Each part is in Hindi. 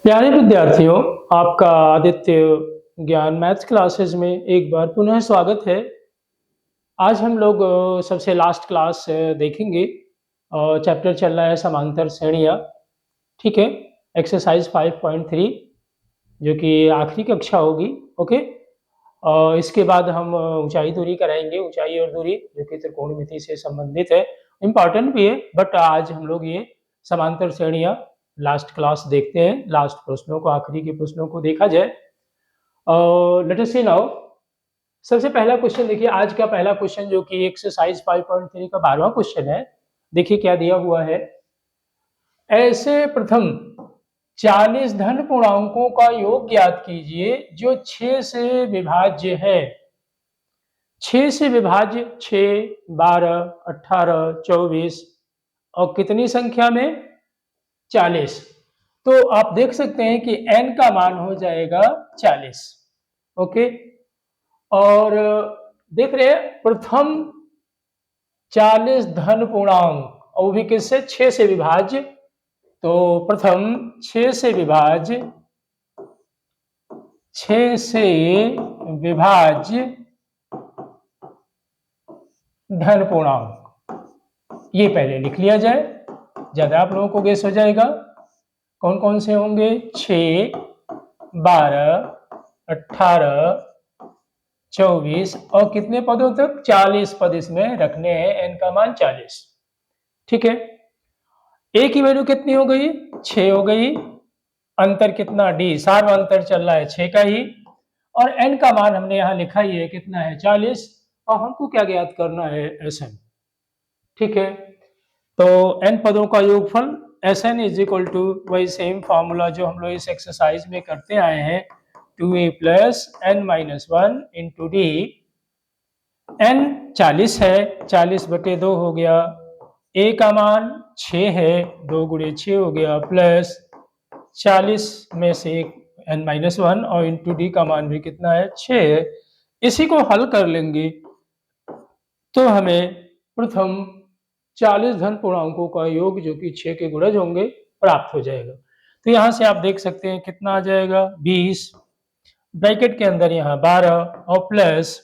प्यारे विद्यार्थियों, आपका आदित्य ज्ञान मैथ्स क्लासेस में एक बार पुनः स्वागत है। आज हम लोग सबसे लास्ट क्लास देखेंगे। चैप्टर चल रहा है समांतर श्रेणियाँ। ठीक है, एक्सरसाइज 5.3 जो कि आखिरी कक्षा होगी। ओके, इसके बाद हम ऊंचाई दूरी कराएंगे, ऊंचाई और दूरी जो कि त्रिकोणमिति से संबंधित है, इम्पॉर्टेंट भी है। बट आज हम लोग ये समांतर श्रेणियाँ लास्ट क्लास देखते हैं। लास्ट प्रश्नों को, आखिरी के प्रश्नों को देखा जाए। लेट अस सी नाउ। सबसे पहला क्वेश्चन देखिए, आज का पहला क्वेश्चन जो कि एक्सरसाइज 5.3 का 12वां क्वेश्चन है। देखिए क्या दिया हुआ है। ऐसे प्रथम 40 धन पूर्णांकों का योग ज्ञात कीजिए जो 6 से विभाज्य है। 6 से विभाज्य 6, 12, 18, 24 और कितनी संख्या में 40। तो आप देख सकते हैं कि n का मान हो जाएगा 40। ओके, और देख रहे हैं प्रथम 40 धन पूर्णांक और वो भी किससे, 6 से विभाज्य। तो प्रथम 6 से विभाज्य, 6 से विभाज्य धन पूर्णांक, ये पहले लिख लिया जाए, ज्यादा आप लोगों को गेस हो जाएगा। कौन कौन से होंगे, 6, 12, 18, 24 और कितने पदों तक, 40 पद इसमें रखने हैं। n का मान 40। ठीक है, a की वैल्यू कितनी हो गई, 6 हो गई। अंतर कितना, d, सारा अंतर चल रहा है 6 का ही। और n का मान हमने यहां लिखा ही है, कितना है, 40। और हमको क्या ज्ञात करना है, Sn। ठीक है, तो n पदों का योगफल Sn इज इक्वल टू वही सेम फॉर्मूला जो हम लोग इस एक्सरसाइज में करते आए हैं, 2a plus n minus 1 into D. n 40 है, 40/2 हो गया। a का मान 6 है, 2 गुणे 6 हो गया, प्लस 40 में से n माइनस 1 और इंटू डी का मान भी कितना है, 6 है। इसी को हल कर लेंगे तो हमें प्रथम 40 धन पूर्णांकों का योग जो कि 6 के गुणज होंगे प्राप्त हो जाएगा। तो यहां से आप देख सकते हैं कितना आ जाएगा, 20, ब्रैकेट के अंदर यहाँ 12 और प्लस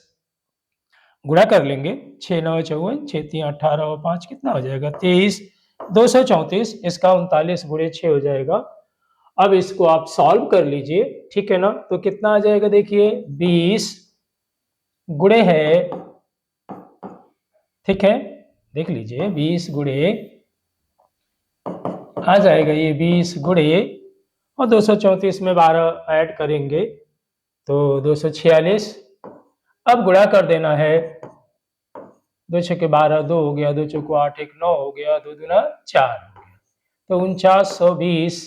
गुणा कर लेंगे, 6 9 54, 6 3 18 और 5 कितना हो जाएगा, 23, 234। इसका 39 गुणे 6 हो जाएगा। अब इसको आप सॉल्व कर लीजिए, ठीक है ना। तो कितना आ जाएगा, देखिए 20 गुणे है, ठीक है, देख लीजिए 20 गुणे आ जाएगा, ये 20 गुणे और 234 में 12 ऐड करेंगे तो 246। अब गुणा कर देना है, 2 6 के 12, 2 हो गया, 2 चौको 8, 1 9 हो गया, 2 दूना 4 हो गया, तो 4920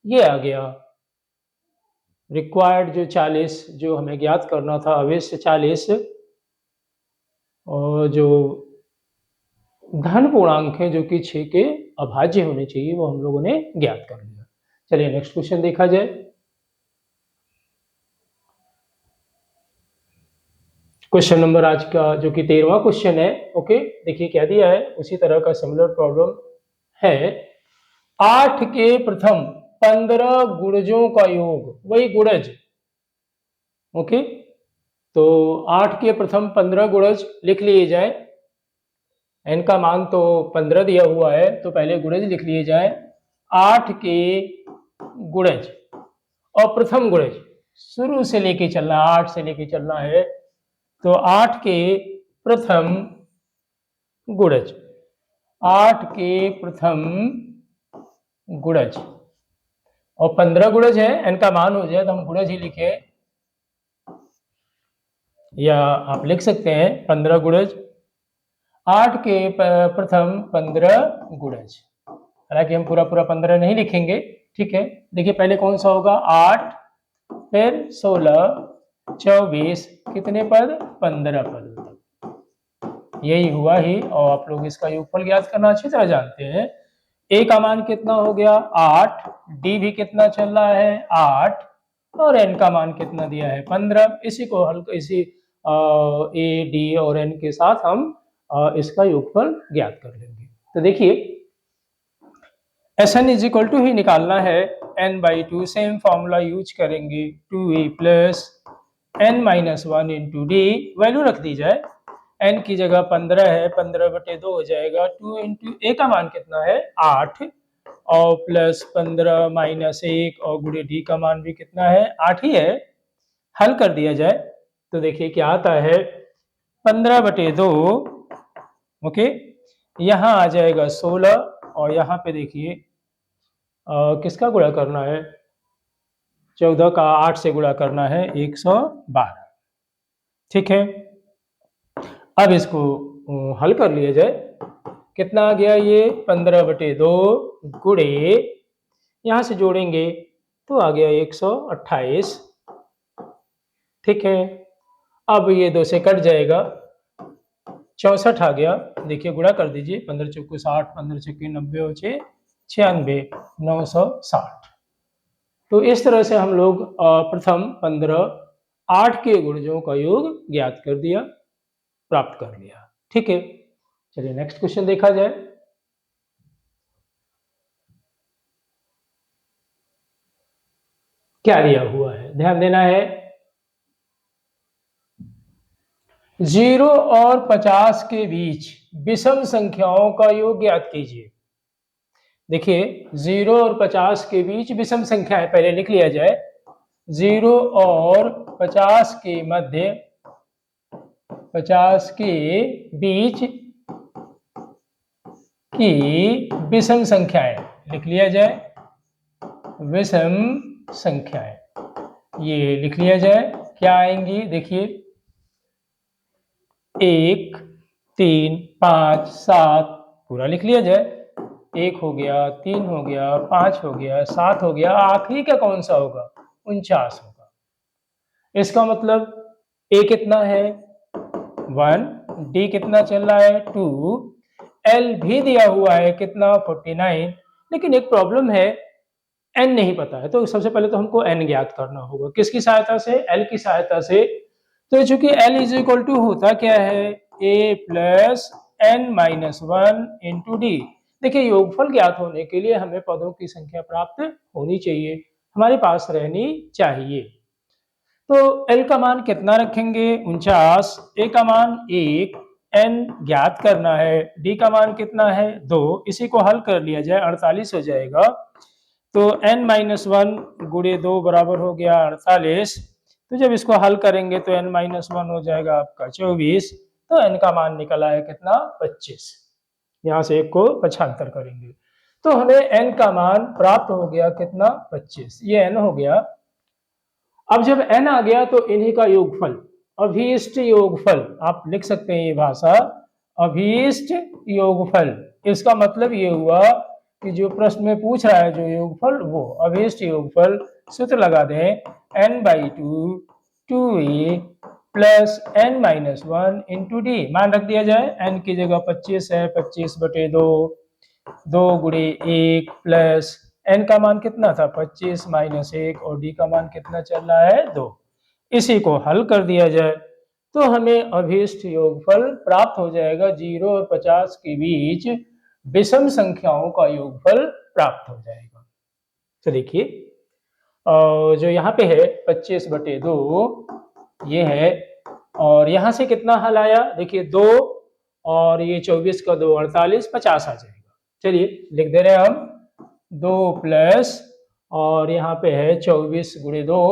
ये आ गया। रिक्वायर्ड जो 40 जो हमें ज्ञात करना था, अवश्य 40 और जो धन पूर्णांक है जो कि 6 के अभाज्य होने चाहिए, वो हम लोगों ने ज्ञात कर लिया। चलिए नेक्स्ट क्वेश्चन देखा जाए। क्वेश्चन नंबर आज का जो कि 13वां क्वेश्चन है। ओके, देखिए क्या दिया है, उसी तरह का सिमिलर प्रॉब्लम है। 8 के प्रथम 15 गुणजों का योग, वही गुणज। ओके, तो 8 के प्रथम 15 गुणज लिख लिए जाए। n का मान तो 15 दिया हुआ है, तो पहले गुणज लिख लिए जाए। 8 के गुणज और प्रथम गुणज शुरू से लेके चलना, 8 से लेके चलना है, तो 8 के प्रथम गुणज, 8 के प्रथम गुणज और 15 गुणज है। n का मान हो जाए तो हम गुणज ही लिखे, या आप लिख सकते हैं 15 गुणज। 8 के प्रथम 15 गुणज, हालांकि हम पूरा पूरा 15 नहीं लिखेंगे। ठीक है, देखिए पहले कौन सा होगा, 8, फिर 16, 24, कितने पद, 15 पद, यही हुआ ही। और आप लोग इसका योगफल ज्ञात करना अच्छी तरह जानते हैं। a का मान कितना हो गया, 8, d भी कितना चल रहा है, 8, और n का मान कितना दिया है, 15। इसी को हल, इसी a, d और n के साथ हम इसका योगफल ज्ञात कर लेंगे। तो देखिए Sn इज इक्वल टू ही निकालना है, n/2 सेम फॉर्मूला यूज करेंगे 2a plus n-1 into D, value रख दी जाए, n की जगह 15 है, 15/2 हो जाएगा, 2 इंटू a का मान कितना है 8 और प्लस 15 माइनस 1 और गुणे डी का मान भी कितना है 8 ही है। हल कर दिया जाए तो देखिए क्या आता है 15/2, ओके, यहाँ आ जाएगा 16 और यहाँ पे देखिए किसका गुणा करना है, 14 का 8 से गुणा करना है 112, ठीक है। अब इसको हल कर लिया जाए, कितना आ गया ये 15/2 गुणे, यहाँ से जोड़ेंगे तो आ गया 128, ठीक है। अब ये 2 से कट जाएगा, 64 आ गया, देखिए गुणा कर दीजिए, 15 चौको 60, 15 चौके 90 और 6 96, 960। तो इस तरह से हम लोग प्रथम 15 8 के गुणजों का योग ज्ञात कर दिया, प्राप्त कर लिया, ठीक है। चलिए नेक्स्ट क्वेश्चन देखा जाए। क्या दिया हुआ है, ध्यान देना है, 0 और 50 के बीच विषम संख्याओं का योग ज्ञात कीजिए। देखिए 0 और 50 के बीच विषम संख्या है, पहले लिख लिया जाए, 0 और 50 के मध्य, 50 के बीच की विषम संख्याएं लिख लिया जाए, विषम संख्याएं ये लिख लिया जाए, क्या आएंगी देखिए 1 3 5 7 पूरा लिख लिया जाए, 1 हो गया, 3 हो गया, 5 हो गया, 7 हो गया, आखिरी का कौन सा होगा 49 होगा। इसका मतलब a कितना है 1, d कितना चल रहा है 2, l भी दिया हुआ है कितना 49, लेकिन एक प्रॉब्लम है n नहीं पता है, तो सबसे पहले तो हमको n ज्ञात करना होगा, किसकी सहायता से, l की सहायता से। तो चूंकि l इज इक्वल टू होता क्या है a plus n-1 into D. देखिए योगफल ज्ञात होने के लिए हमें पदों की संख्या प्राप्त होनी चाहिए, हमारे पास रहनी चाहिए। तो l का मान कितना रखेंगे 49, a का मान 1, n ज्ञात करना है, d का मान कितना है 2, इसी को हल कर लिया जाए 48 हो जाएगा। तो n-1 गुणे 2 बराबर हो गया 48, तो जब इसको हल करेंगे तो n-1 हो जाएगा आपका 24, तो n का मान निकला है कितना 25, यहाँ से 1 को पक्षांतर करेंगे तो हमें n का मान प्राप्त हो गया कितना 25, ये n हो गया। अब जब n आ गया तो इन्हीं का योगफल, अभीष्ट योगफल आप लिख सकते हैं, ये भाषा अभीष्ट योगफल, इसका मतलब ये हुआ कि जो प्रश्न में पूछ रहा है जो योगफल वो अभीष्ट योगफल, सूत्र लगा दें n/2 2a plus n-1 into d, मान रख दिया जाए, n की जगह 25 है, 25/2 2 गुणे 1 प्लस n का मान कितना था 25 माइनस 1 और d का मान कितना चल रहा है 2, इसी को हल कर दिया जाए तो हमें अभीष्ट योगफल प्राप्त हो जाएगा, 0 और 50 के बीच विषम संख्याओं का योगफल प्राप्त हो जाएगा। तो देखिए जो यहाँ पे है 25/2 ये है, और यहाँ से कितना हल आया देखिए 2 और ये 24 का 2 48, 50 आ जाएगा। चलिए लिख दे रहे हैं हम 2 प्लस और यहाँ पे है 24 गुणे 2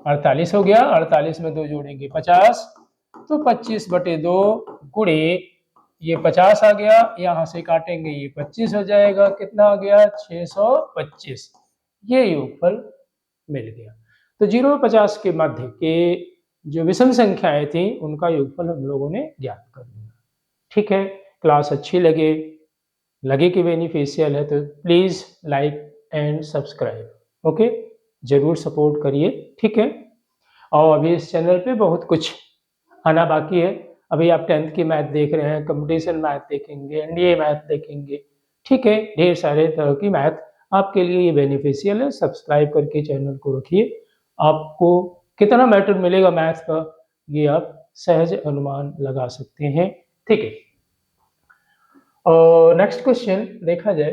48 हो गया, 48 में 2 जोड़ेंगे 50, तो 25/2 गुणे ये 50 आ गया, यहाँ से काटेंगे ये 25 हो जाएगा, कितना आ गया 625, ये योगफल मिल गया। तो 0 और 50 के मध्य के जो विषम संख्याएं थी उनका योगफल हम लोगों ने ज्ञात कर लिया, ठीक है। क्लास अच्छी लगे कि बेनिफिशियल है तो please like and subscribe, okay, जरूर सपोर्ट करिए, ठीक है। और अभी इस चैनल पे बहुत कुछ आना बाकी है, अभी आप 10th की मैथ देख रहे हैं, कंपटीशन मैथ देखेंगे, एनडीए मैथ देखेंगे, ठीक है, ढेर सारे तरह की मैथ आपके लिए ये बेनिफिशियल है। सब्सक्राइब करके चैनल को रखिए, आपको कितना मैटर मिलेगा मैथ का ये आप सहज अनुमान लगा सकते हैं, ठीक है। और नेक्स्ट क्वेश्चन देखा जाए,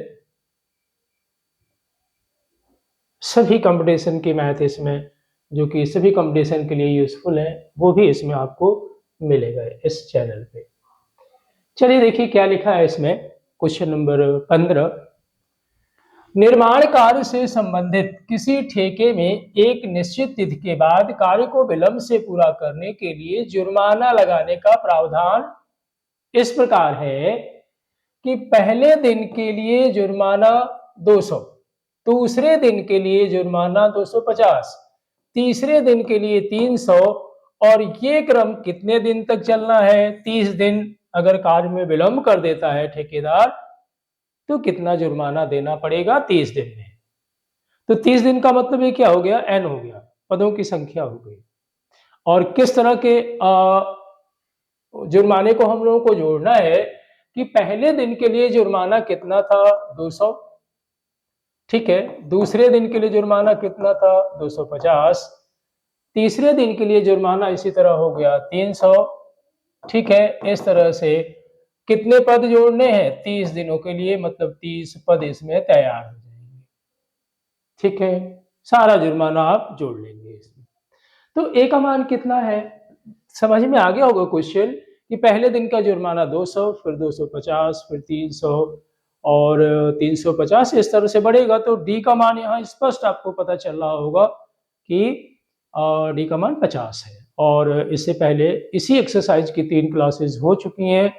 सभी कंपटीशन की मैथ इसमें, जो कि सभी कंपटीशन के लिए यूजफुल है, वो भी इसमें आपको मिलेगा इस चैनल पे। चलिए देखिए क्या लिखा है इसमें। क्वेश्चन नंबर 15, निर्माण कार्य से संबंधित किसी ठेके में एक निश्चित तिथि के बाद कार्य को विलंब से पूरा करने के लिए जुर्माना लगाने का प्रावधान इस प्रकार है कि पहले दिन के लिए जुर्माना 200, दूसरे दिन के लिए जुर्माना 250, तीसरे दिन के लिए 300, और ये क्रम कितने दिन तक चलना है? 30 दिन। अगर कार्य में विलंब कर देता है ठेकेदार तो कितना जुर्माना देना पड़ेगा? 30 दिन में। तो 30 दिन का मतलब ये क्या हो गया? n हो गया, पदों की संख्या हो गई। और किस तरह के जुर्माने को हम लोगों को जोड़ना है कि पहले दिन के लिए जुर्माना कितना था? 200, ठीक है। दूसरे दिन के लिए जुर्माना कितना था? 250। तीसरे दिन के लिए जुर्माना इसी तरह हो गया 300, ठीक है। इस तरह से कितने पद जोड़ने हैं? 30 दिनों के लिए, मतलब 30 पद इसमें तैयार हो जाएंगे, ठीक है। सारा जुर्माना आप जोड़ लेंगे इसमें। तो ए का मान कितना है? समझ में आ गया होगा क्वेश्चन कि पहले दिन का जुर्माना 200, फिर 250, फिर 300 और 350, इस तरह से बढ़ेगा। तो डी का मान यहाँ स्पष्ट आपको पता चल रहा होगा कि डी का मान 50 है। और इससे पहले इसी एक्सरसाइज की 3 क्लासेस हो चुकी हैं।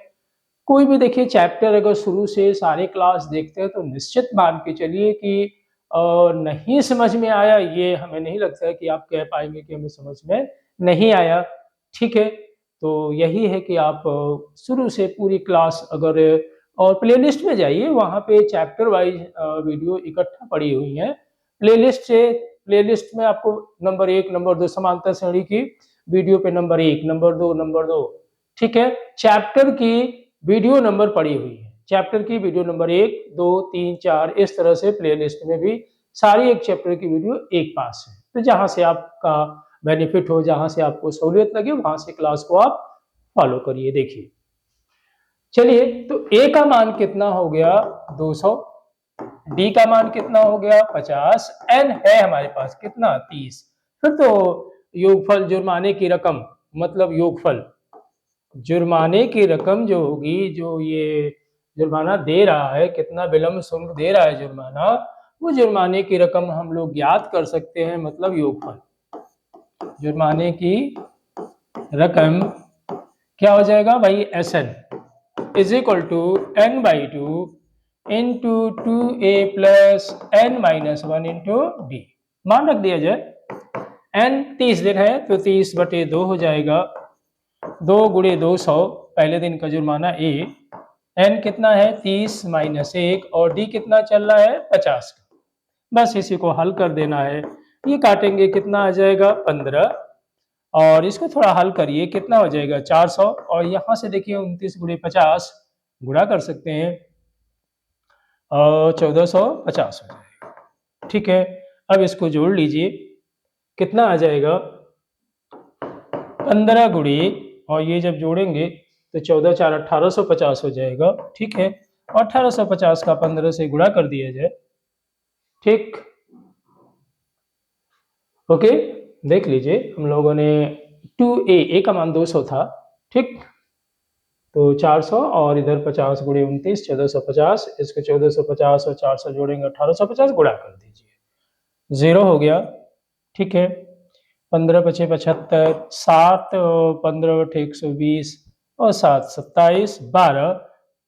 कोई भी देखिए चैप्टर अगर शुरू से सारे क्लास देखते हैं तो निश्चित मान के चलिए कि नहीं समझ में आया, ये हमें नहीं लगता है कि आप कह पाएंगे कि हमें समझ में नहीं आया, ठीक है। तो यही है कि आप शुरू से पूरी क्लास अगर, और प्लेलिस्ट में जाइए, वहाँ पे चैप्टर वाइज वीडियो इकट्ठा पड़ी हुई है प्लेलिस्ट में आपको नंबर 1, नंबर 2 समांतर श्रेणी की वीडियो पे नंबर 1, नंबर 2, ठीक है। चैप्टर की वीडियो नंबर पड़ी हुई है, चैप्टर की वीडियो नंबर 1, 2, 3, 4, इस तरह से प्लेलिस्ट में भी सारी एक चैप्टर की वीडियो एक पास है। तो जहां से आपका बेनिफिट हो, जहां से आपको सहूलियत लगे, वहां से क्लास को आप फॉलो करिए। देखिए चलिए, तो ए का मान कितना हो गया? 200, डी का मान कितना हो गया? 50, एन है हमारे पास कितना? 30। फिर तो योगफल, जुर्माने की रकम, मतलब योगफल जुर्माने की रकम जो होगी, जो ये जुर्माना दे रहा है, कितना विलंब शुल्क दे रहा है जुर्माना, वो जुर्माने की रकम हम लोग ज्ञात कर सकते हैं, मतलब योगफल। जुर्माने की रकम क्या हो जाएगा भाई? SN is equal to n/2 into 2a plus n-1 into d. मान रख दिया जाए। n 30 दिन है तो 30/2 हो जाएगा। 2 गुणे 200 पहले दिन का जुर्माना A। n कितना है? 30 - 1, और d कितना चल रहा है? 50 का। बस इसी को हल कर देना है। ये काटेंगे, कितना आ जाएगा? 15, और इसको थोड़ा हल करिए, कितना हो जाएगा? 400, और यहाँ से देखिए 29 गुणे 50 गुणा कर सकते हैं और 1450 हो जाएगा, ठीक है। अब इसको जोड़ लीजिए, कितना आ जाएगा? 15 गुणे, और ये जब जोड़ेंगे तो 14 4 1850 हो जाएगा, ठीक है। 1850 का 15 से गुणा कर दिया जाए, ठीक। ओके, देख लीजिए हम लोगों ने 2a का मान 200 था, ठीक। तो 400 और इधर 50 गुणे 29, 1450। इसको 1450 और 400 जोड़ेंगे 1850, गुणा कर दीजिए, 0 हो गया, ठीक है। 15 × 5 = 75, 7 15 × 120 और 7 27, 12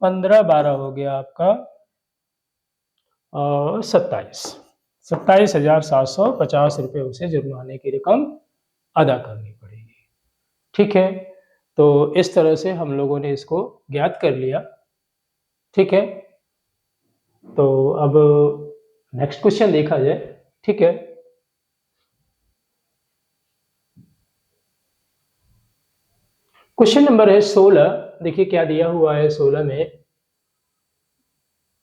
15 12 हो गया आपका 27,750 रुपये उसे जुर्माने की रकम अदा करनी पड़ेगी, ठीक है। तो इस तरह से हम लोगों ने इसको ज्ञात कर लिया, ठीक है। तो अब नेक्स्ट क्वेश्चन देखा जाए, ठीक है। क्वेश्चन नंबर है 16। देखिए क्या दिया हुआ है 16 में।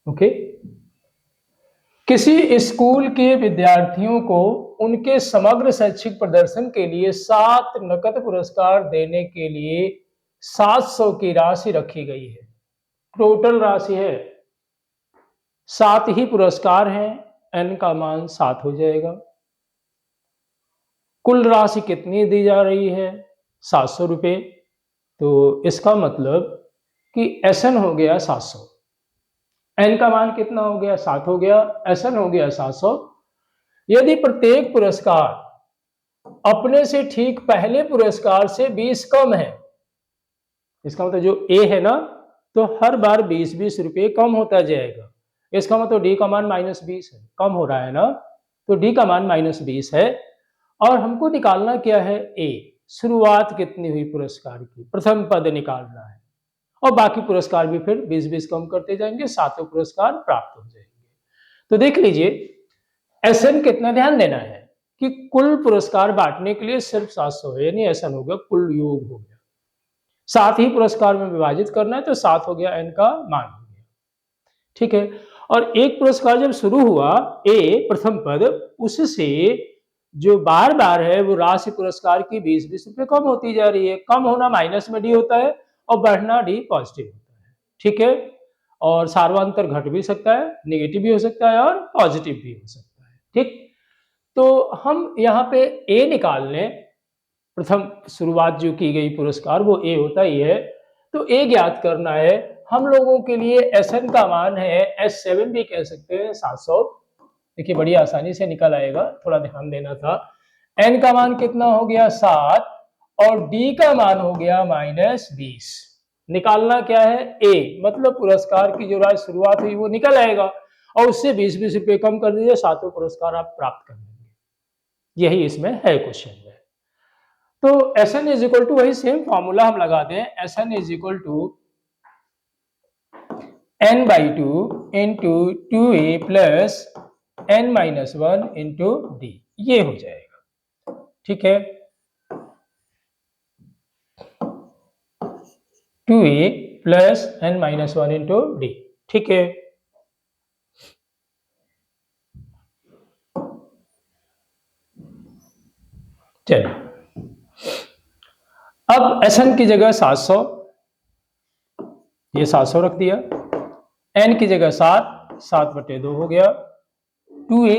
ओके, किसी स्कूल के विद्यार्थियों को उनके समग्र शैक्षिक प्रदर्शन के लिए 7 नकद पुरस्कार देने के लिए 700 की राशि रखी गई है। टोटल राशि है 7 ही पुरस्कार हैं, n का मान 7 हो जाएगा। कुल राशि कितनी दी जा रही है? 700 रुपये। तो इसका मतलब कि Sn हो गया 700, n का मान कितना हो गया? 7 हो गया, Sn हो गया 700। यदि प्रत्येक पुरस्कार अपने से ठीक पहले पुरस्कार से 20 कम है, इसका मतलब जो ए है ना, तो हर बार 20-20 रुपये कम होता जाएगा। इसका मतलब डी का मान -20 है, कम हो रहा है ना, तो डी का मान -20 है। और हमको निकालना क्या है? ए, शुरुआत कितनी हुई पुरस्कार की, प्रथम पद निकालना है, और बाकी पुरस्कार भी फिर 20-20 कम करते जाएंगे, सातों पुरस्कार प्राप्त हो जाएंगे। तो देख लीजिए Sn कितना ध्यान देना है कि कुल पुरस्कार बांटने के लिए सिर्फ 700 है, यानी Sn हो गया कुल योग हो गया। 7 ही पुरस्कार में विभाजित करना है, तो 7 हो गया, n का मान हो गया। ठीक है। और एक पुरस्कार जब शुरू हुआ ए प्रथम पद, उससे जो बार बार है वो राशि पुरस्कार की 20-20 रुपये कम होती जा रही है। कम होना माइनस में डी होता है और बढ़ना डी पॉजिटिव होता है। ठीक है। और सार्वंतर घट भी सकता है, नेगेटिव भी हो सकता है और पॉजिटिव भी हो सकता है। ठीक। तो हम यहाँ पे ए निकाल लें, प्रथम शुरुआत जो की गई पुरस्कार वो ए होता ही है। तो ए ज्ञात करना है हम लोगों के लिए। Sn का मान है, S7 भी कह सकते हैं, 700। देखिए बड़ी आसानी से निकल आएगा, थोड़ा ध्यान देना था। n का मान कितना हो गया? 7, और d का मान हो गया -20। निकालना क्या है? ए, मतलब पुरस्कार की जो राशि शुरुआत हुई वो निकल आएगा, और उससे 20-20 रुपये कम कर दीजिए, सातों पुरस्कार आप प्राप्त कर लेंगे। यही इसमें है क्वेश्चन में। तो Sn इज इक्वल टू, वही सेम फॉर्मूला हम लगा दें, Sn is equal to n/2 into 2a plus n-1 into d, ये हो जाएगा। ठीक है। 2a plus n-1 into D. ठीक है। चलिए, अब Sn की जगह 700, ये 700 रख दिया। n की जगह 7/2 हो गया। 2a,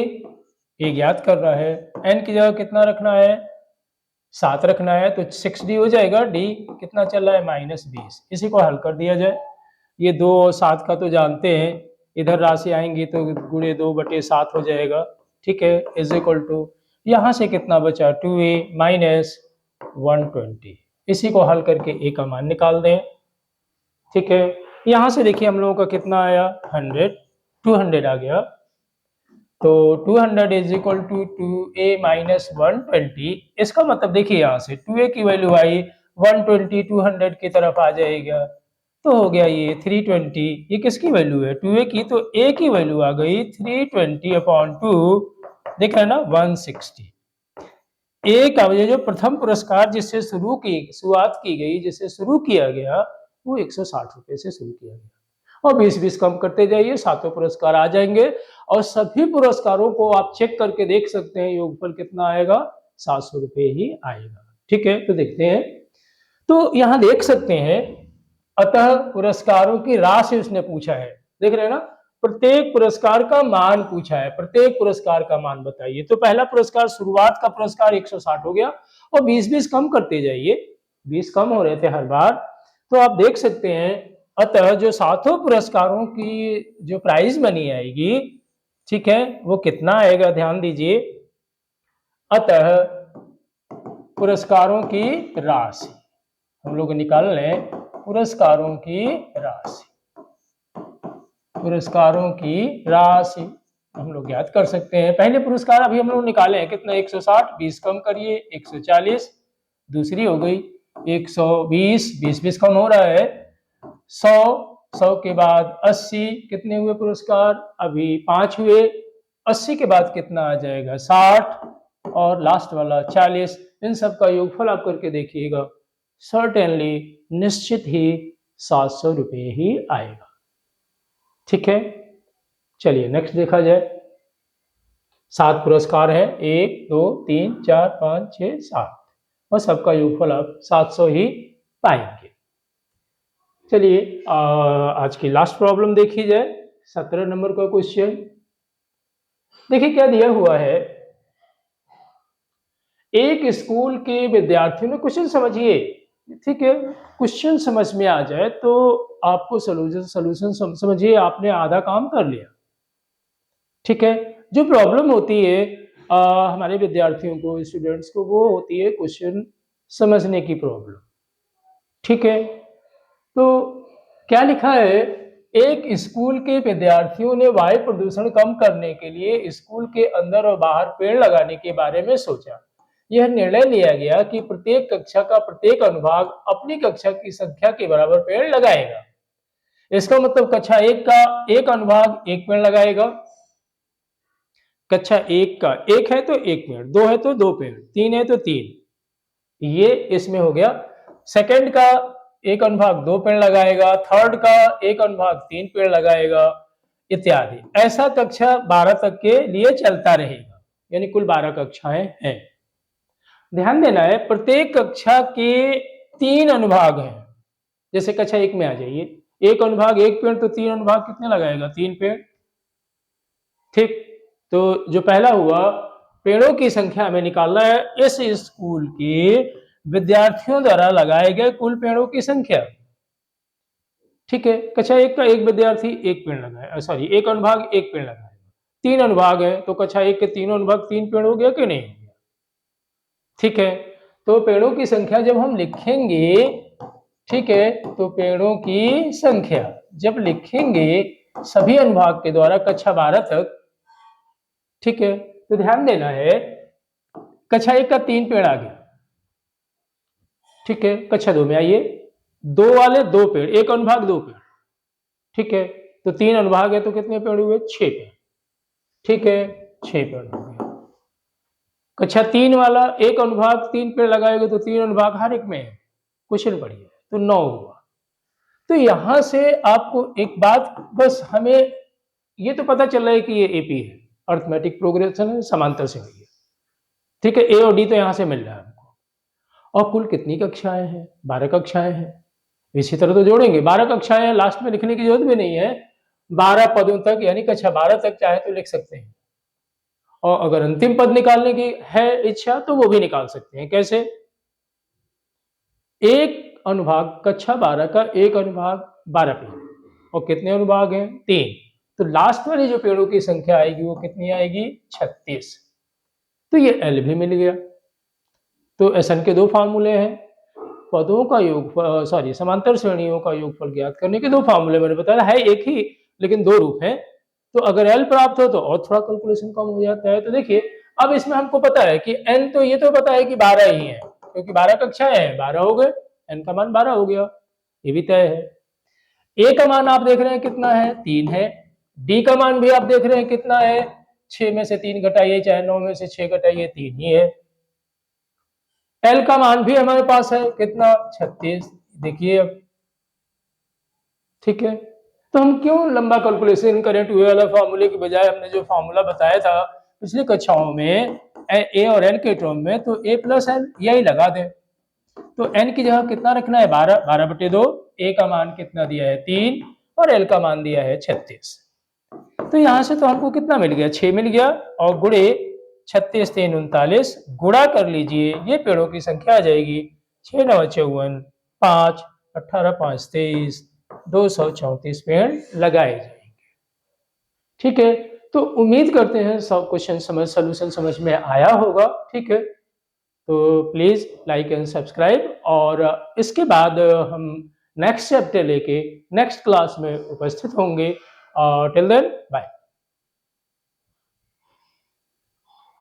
ये ज्ञात कर रहा है। n की जगह कितना रखना है? 7 रखना है, तो 6d हो जाएगा। d कितना चल रहा है? -20। इसी को हल कर दिया जाए। ये 2 और 7 का तो जानते हैं, इधर राशि आएंगी तो गुणे 2/7 हो जाएगा। ठीक है। इज इक्वल टू, यहाँ से कितना बचा? 2a minus 120। इसी को हल करके a का मान निकाल दें। ठीक है। यहाँ से देखिए हम लोगों का कितना आया? 100, 200 आ गया। तो 200 is equal to 2a minus 120। इसका मतलब देखिए यहाँ से 2a की वैल्यू आई 120, 200 की तरफ आ जाएगा, तो हो गया ये 320। ये किसकी वैल्यू है? 2a की। तो a की वैल्यू आ गई 320/2, देख रहे हैं ना, 160। ए का ये जो प्रथम पुरस्कार जिससे शुरुआत की गई, जिससे शुरू किया गया, वो 160 रुपये से शुरू किया गया, और 20-20 कम करते जाइए, सातों पुरस्कार आ जाएंगे। और सभी पुरस्कारों को आप चेक करके देख सकते हैं, योगफल कितना आएगा? 700 रुपये ही आएगा। ठीक है। तो देखते हैं, तो यहाँ देख सकते हैं, अतः पुरस्कारों की राशि उसने पूछा है, देख रहे हैं ना, प्रत्येक पुरस्कार का मान पूछा है, प्रत्येक पुरस्कार का मान बताइए। तो पहला पुरस्कार, शुरुआत का पुरस्कार 160 हो गया, और 20-20 कम करते जाइए, 20 कम हो रहे थे हर बार। तो आप देख सकते हैं, अतः जो सातों पुरस्कारों की जो प्राइज मनी आएगी, ठीक है, वो कितना आएगा? ध्यान दीजिए, अतः पुरस्कारों की राशि हम लोग निकाल लें। पुरस्कारों की राशि, पुरस्कारों की राशि हम लोग ज्ञात कर सकते हैं। पहले पुरस्कार अभी हम लोग निकाले हैं, कितना? 160, 20 कम करिए, 140। दूसरी हो गई 120, 20-20 कम हो रहा है, 100, 100 के बाद 80, कितने हुए पुरस्कार? अभी 5 हुए। 80 के बाद कितना आ जाएगा? 60, और लास्ट वाला 40। इन सब का योगफल आप करके देखिएगा, सर्टेनली, निश्चित ही 700 रुपये ही आएगा। ठीक है। चलिए नेक्स्ट देखा जाए। 7 पुरस्कार है, 1 2 3 4 5 6 7, और सबका योगफल आप 700 ही पाएंगे। चलिए आज की लास्ट प्रॉब्लम देखी जाए, 17 नंबर का क्वेश्चन। देखिए क्या दिया हुआ है, एक स्कूल के विद्यार्थियों ने क्वेश्चन समझिए, ठीक है, क्वेश्चन समझ में आ जाए तो आपको सॉल्यूशन सॉल्यूशन समझिए, आपने आधा काम कर लिया, ठीक है। जो प्रॉब्लम होती है हमारे विद्यार्थियों को, स्टूडेंट्स को, वो होती है क्वेश्चन समझने की प्रॉब्लम, ठीक है। तो क्या लिखा है, एक स्कूल के विद्यार्थियों ने वायु प्रदूषण कम करने के लिए स्कूल के अंदर और बाहर पेड़ लगाने के बारे में सोचा। यह निर्णय लिया गया कि प्रत्येक कक्षा का प्रत्येक अनुभाग अपनी कक्षा की संख्या के बराबर पेड़ लगाएगा। इसका मतलब कक्षा एक का एक अनुभाग एक पेड़ लगाएगा, कक्षा एक का एक है तो एक पेड़, दो है तो दो पेड़, तीन है तो तीन, ये इसमें हो गया। सेकंड का एक अनुभाग दो पेड़ लगाएगा, थर्ड का एक अनुभाग तीन पेड़ लगाएगा, इत्यादि। ऐसा कक्षा 12 तक के लिए चलता रहेगा, यानी कुल 12 कक्षाएं हैं। ध्यान देना है, प्रत्येक कक्षा के 3 अनुभाग हैं। जैसे कक्षा एक में आ जाइए, एक अनुभाग एक पेड़, तो 3 अनुभाग कितने लगाएगा, 3 पेड़, ठीक। तो जो पहला हुआ, पेड़ों की संख्या हमें निकालना है इस स्कूल के विद्यार्थियों द्वारा लगाए गए कुल पेड़ों की संख्या, ठीक है। कक्षा एक का एक विद्यार्थी एक पेड़ लगाए, सॉरी एक अनुभाग एक पेड़ लगाएगा, 3 अनुभाग है तो कक्षा एक के तीनों अनुभाग 3 पेड़ हो गया कि नहीं हो गया, ठीक है। तो पेड़ों की संख्या जब हम लिखेंगे, ठीक है, तो पेड़ों की संख्या जब लिखेंगे सभी अनुभाग के द्वारा कक्षा 12 तक, ठीक है, तो ध्यान देना है, कक्षा एक का 3 पेड़ आ गया, ठीक है। कक्षा 2 में आइए, 2 वाले 2 पेड़, एक अनुभाग 2 पेड़, ठीक है। तो 3 अनुभाग है तो कितने पेड़ हुए, 6 पेड़, ठीक है, 6 पेड़ हो गए। कक्षा 3 वाला एक अनुभाग 3 पेड़ लगाएगा तो 3 अनुभाग हर एक में है, क्वेश्चन पढ़िए, तो 9 हुआ। तो यहां से आपको एक बात बस हमें ये तो पता चल रहा है कि ये एपी है, अर्थमेटिक प्रोग्रेशन है, समांतर से हुई है, ठीक है। ए और डी तो यहां से मिल रहा है हमको। और कुल कितनी कक्षाएं हैं, 12 कक्षाएं हैं। इसी तरह तो जोड़ेंगे, 12 कक्षाएं हैं, लास्ट में लिखने की जरूरत भी नहीं है, 12 पदों तक, यानी कक्षा 12 तक चाहे तो लिख सकते हैं। और अगर अंतिम पद निकालने की है इच्छा तो वो भी निकाल सकते हैं। कैसे, एक अनुभाग कक्षा 12 का एक अनुभाग 12 पेड़, और कितने अनुभाग हैं, 3, तो लास्ट वाली जो पेड़ों की संख्या आएगी वो कितनी आएगी, 36। तो ये एल भी मिल गया। तो एसएन के 2 फार्मूले हैं, पदों का योग, सॉरी समांतर श्रेणियों का योगफल ज्ञात करने के 2 फार्मूले मैंने बताया है, एक ही लेकिन 2 रूप हैं। तो अगर एल प्राप्त हो तो और थोड़ा कैलकुलेशन कम हो जाता है। तो देखिए अब इसमें हमको पता है कि एन, तो ये तो पता है कि 12 ही है, क्योंकि 12 कक्षाएं हैं, 12 हो गए, एन का मान 12 हो गया, ये भी तय है। ए का मान आप देख रहे हैं कितना है, 3 है। डी का मान भी आप देख रहे हैं कितना है, 6 में से 3 घटाइए, चाहे 9 में से 6 घटाइए, 3 ही है। एल का मान भी हमारे पास है कितना, 36, देखिए अब, ठीक है। तो हम क्यों लंबा कैलकुलेशन करें, टू वाला फार्मूले की बजाय हमने जो फार्मूला बताया था पिछली कक्षाओं में ए और एन के टर्म में, तो ए प्लस एन यही लगा दें। तो एन की जगह कितना रखना है, 12, 12/2, ए का मान कितना दिया है, 3, और एल का मान दिया है 36। तो यहां से तो हमको कितना मिल गया, 6 मिल गया, और गुणे 36 3 39, गुणा कर लीजिए, ये पेड़ों की संख्या आ जाएगी, 6 9 54, 5 18 5 23, 234 पेड़ लगाए जाएंगे, ठीक है। तो उम्मीद करते हैं सब क्वेश्चन समझ, सोल्यूशन समझ में आया होगा, ठीक है। तो प्लीज लाइक एंड सब्सक्राइब, और इसके बाद हम नेक्स्ट चैप्टर लेके नेक्स्ट क्लास में उपस्थित होंगे। Till then bye.